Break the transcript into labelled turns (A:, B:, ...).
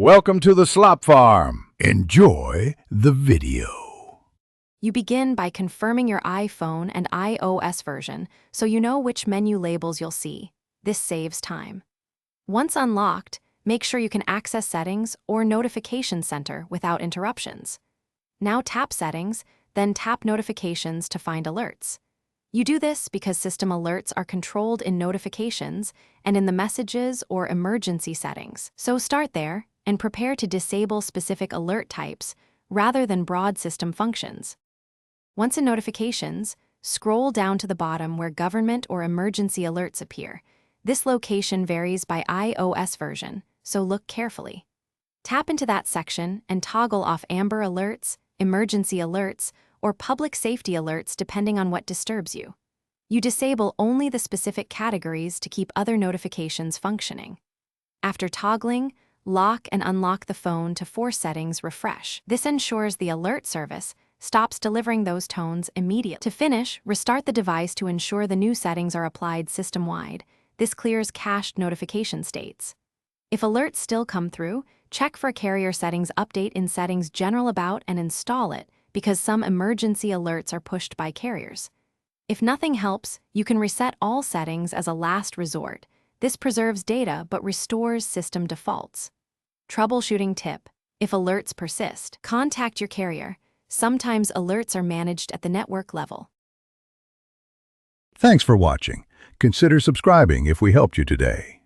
A: Welcome to the Slop Farm. Enjoy the video.
B: You begin by confirming your iPhone and iOS version so you know which menu labels you'll see. This saves time. Once unlocked, make sure you can access Settings or Notification Center without interruptions. Now tap Settings, then tap Notifications to find alerts. You do this because system alerts are controlled in Notifications and in the Messages or Emergency settings. So start there and prepare to disable specific alert types rather than broad system functions. Once in Notifications, scroll down to the bottom where Government or Emergency alerts appear. This location varies by iOS version, so look carefully. Tap into that section and toggle off Amber Alerts, Emergency Alerts, or Public Safety Alerts depending on what disturbs you. You disable only the specific categories to keep other notifications functioning. After toggling, lock and unlock the phone to force settings refresh. This ensures the alert service stops delivering those tones immediately. To finish, restart the device to ensure the new settings are applied system-wide. This clears cached notification states. If alerts still come through, check for a carrier settings update in Settings General About and install it, because some emergency alerts are pushed by carriers. If nothing helps, you can reset all settings as a last resort. This preserves data but restores system defaults. Troubleshooting tip: if alerts persist, contact your carrier. Sometimes alerts are managed at the network level.
A: Thanks for watching. Consider subscribing if we helped you today.